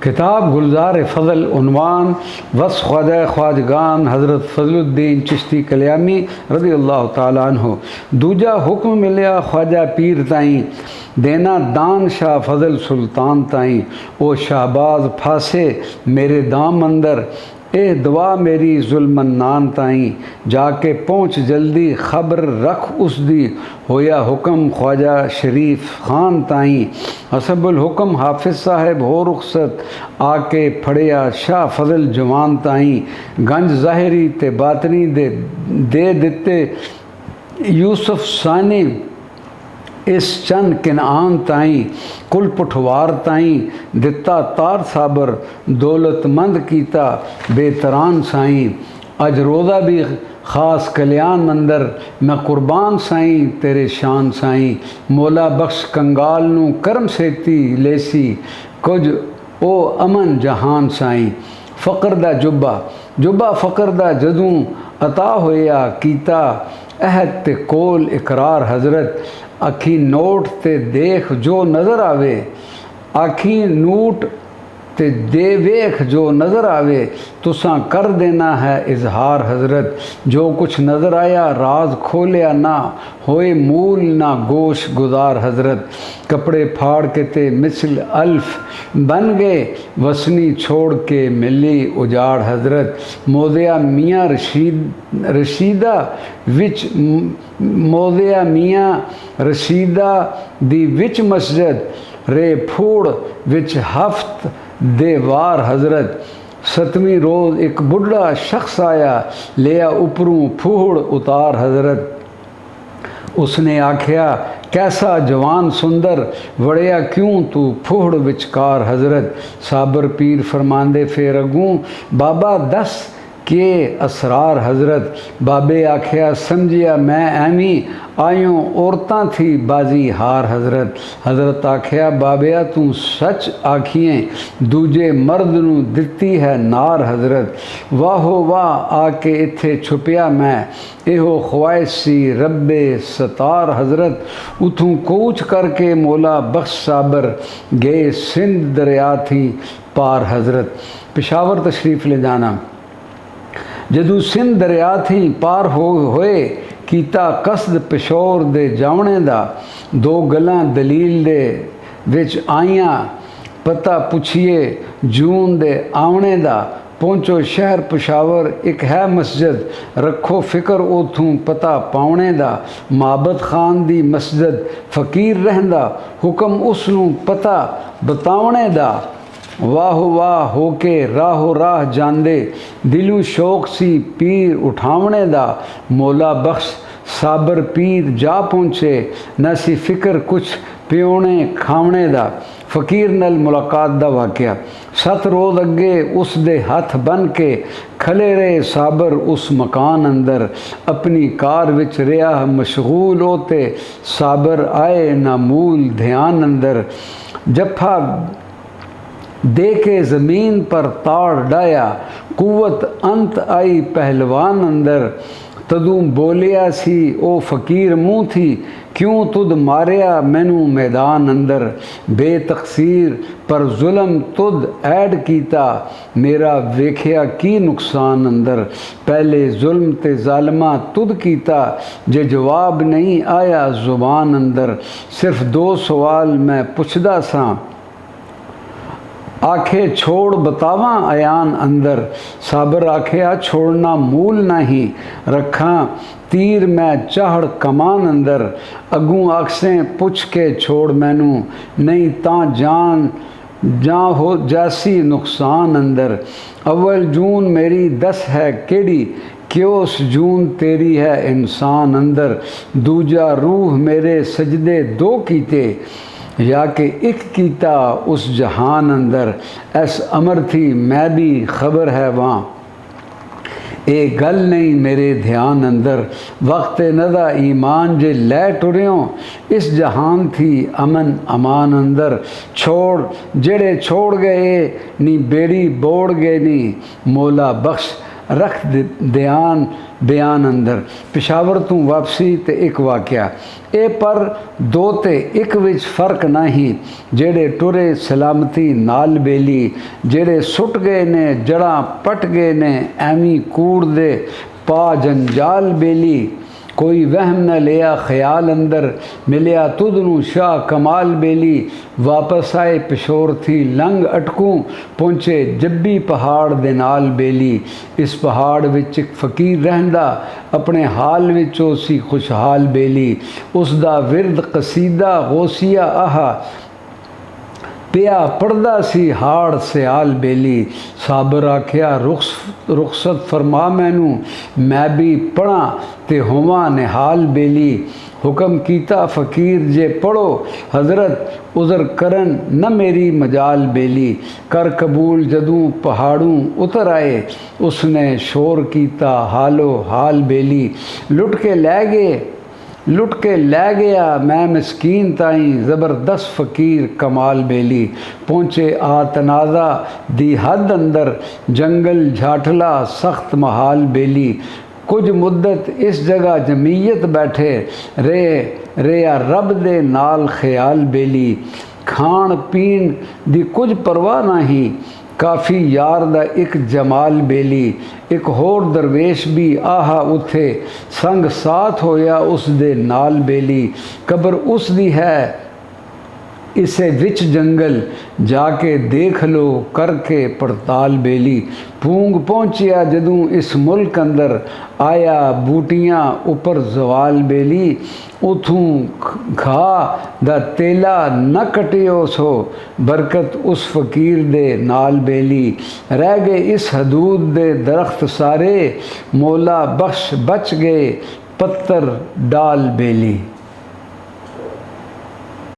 किताब गुलजार फ़ज़ल उन्वान वस ख्वाजा ख्वाजगान हज़रत फ़ज़लुद्दीन चिश्ती कल्यामी रज़ी अल्लाह ताला अन्हु। दूजा हुक्म मिलिया ख्वाजा पीर ताईं देना दान शाह फ़ज़ल सुल्तान ताईं। ओ शाहबाज फासे मेरे दाम अंदर ए दुआ मेरी जुल्मन्नान ताईं। जाके पहुँच जल्दी खबर रख उस दी होया हुक्म ख्वाजा शरीफ खान ताईं। हसबुल हुक्म हाफिज़ साहब हो रुखसत आके फड़िया शाह फ़ज़ल जवान ताईं। गंज ज़ाहिरी ते बातनी दे दिते यूसुफ सानी इस चंद किनान ताईं। कुल पुठवार ताईं दिता तार साबर दौलतमंद कीता बेतरान साईं। अज रोज़ा भी ख़ास कल्याण मंदर मैं कुर्बान साईं तेरे शान साईं। मौला बख्श कंगाल नू करम सेती लेसी कुछ ओ अमन जहान साईं। फ़क़र दा जुब्बा फ़क़र दा जदूं अता होया कीता अहद ते कोल इकरार हज़रत। अखी नोट ते देख जो नज़र आवे आखी नूट ते दे वेख जो नज़र आवे तुसां कर देना है इजहार हज़रत। जो कुछ नज़र आया राज खोलिया ना होए मूल ना गोश गुजार हज़रत। कपड़े फाड़ के ते मिसल अल्फ बन गए वसनी छोड़ के मिली उजाड़ हज़रत। मोदिया मियाँ रशीदा विच मोदिया मियाँ रशीदा दी विच मस्जिद रे फूड़ विच हफ्त दे वार हज़रत। सतवीं रोज़ एक बुढ़ा शख्स आया लिया उपरों फूड़ उतार हज़रत। उसने आख्या कैसा जवान सुंदर वड़िया क्यों तू फूड़ विचकार हज़रत। साबर पीर फरमांदे फेर अगूं बाबा दस के असरार हज़रत। बाबे आख्या समझिया मैं एवी आयों औरतां थी बाजी हार हज़रत। हज़रत आख्या बाबिया तू सच आखिए दूजे मर्द नू दिती है नार हज़रत। वाहो वाह आके इत्थे छुपिया मैं एहो ख्वाहिश सी रब्बे सतार हज़रत। उथों कूच करके मौला बख्श साबर गए सिंध दरिया थी पार हज़रत। पेशावर तशरीफ़ ले जाना जदू सिंध दरिया थी पार होए कीता कसद पिशोर दे जावणे दा। दो गल्लां दलील दे विच आईयां पता पुछिए जून दे आवणे दा। पहुँचो शहर पेशावर एक है मस्जिद रखो फिक्र उथों पता पावणे दा। माबद खान दी मस्जिद फ़कीर रहंदा हुक्म उसनू पता बतावणे दा। वाहो वाह होके राहो राह जांदे दिलू शौक सी पीर उठावणे दा। मौला बख्श साबर पीर जा पहुँचे न सी फिक्र कुछ प्योने खावणे दा। फ़कीर नल मुलाकात दा वाक़या 7 रोज़ अगे उस दे हथ बन के खले रहे साबर उस मकान अंदर। अपनी कार विच रिया मशगूल होते साबर आए ना मूल ध्यान अंदर। जफा दे के ज़मीन पर ताड़ डाया कुव्वत अंत आई पहलवान अंदर। तदू बोलिया सी ओ फ़कीर मुँह थी क्यों तुद मारिया मैनू मैदान अंदर। बेतकसीर पर जुल्म तुद ऐड कीता मेरा वेखिया की नुकसान अंदर। पहले जुल्म ते ज़ालिमा तुद कीता जे जवाब नहीं आया ज़ुबान अंदर। सिर्फ 2 सवाल मैं पुछदा सां आखे छोड़ बतावा अयान अंदर। साबर आख्या छोड़ना मूल नहीं रखा तीर मैं चाहड़ कमान अंदर। अगूं आखसें पुछ के छोड़ मैनू नहीं तां जान हो जासी नुकसान अंदर। अव्वल जून मेरी 10 है केड़ी क्योस जून तेरी है इंसान अंदर। दूजा रूह मेरे सजदे 2 कीते या के एक कीता उस जहान अंदर। ऐस अमर थी मैं भी खबर है वहाँ ए गल नहीं मेरे ध्यान अंदर। वक्त नदा ईमान जे लै टुरियों इस जहान थी अमन अमान अंदर। छोड़ जेड़े छोड़ गए नी बेड़ी बोड़ गए नी मौला बख्श रख दयान बयान अंदर। पिशावर तू वापसी ते एक वाक़या ए पर दो ते एक विच फ़र्क नहीं, जेड़े टुरे सलामती नाल बेली, जेड़े सुट गए ने जड़ां पट गए ने एवी कूड़ दे पा जंजाल बेली। कोई वहम न लिया ख्याल अंदर, मिलिया तुदनू शाह कमाल बेली। वापस आए पिशोर थी लंघ अटकूं, पहुँचे जब्बी पहाड़ दे नाल बेली। इस पहाड़ विच एक फ़कीर रहंदा, अपने हाल विच ओ सी खुशहाल बेली। उसदा विरद कसीदा गौसिया आहा, पिया पढ़दा सी हाड़ सियाल बेली। साबर आख्या रुखसत फरमा मैनू, मैं भी पढ़ा ते होवां निहाल बेली। हुक्म कीता फ़कीर जे पढ़ो हज़रत, उज़र करन न मेरी मजाल बेली। कर कबूल जदूं पहाड़ों उतर आए, उसने शोर कीता हालो हाल बेली। लुट के लै गया मैं मिसकीन ताईं, ज़बरदस्त फ़कीर कमाल बेली। पहुँचे आ तनाज़ा दी हद अंदर, जंगल झाठला सख्त महाल बेली। कुछ मुद्दत इस जगह जमीयत बैठे, रेया रब दे नाल ख्याल बेली। खाण पीण दी कुछ परवाह नहीं, काफ़ी यार दा एक जमाल बेली। एक होर दरवेश भी आहा उथे, संग साथ होया उस दे नाल बेली। कब्र उस दी है इसे विच जंगल, जाके देख लो करके पड़ताल बेली। पूंग पहुँचिया जदूं इस मुल्क अंदर, आया बूटियां उपर जवाल बेली। उथूं खा दा तेला न कटियो सो, बरकत उस फ़कीर दे नाल बेली। रह गए इस हदूद दे दरख्त सारे, मौला बख्श बच गए पत्थर डाल बेली।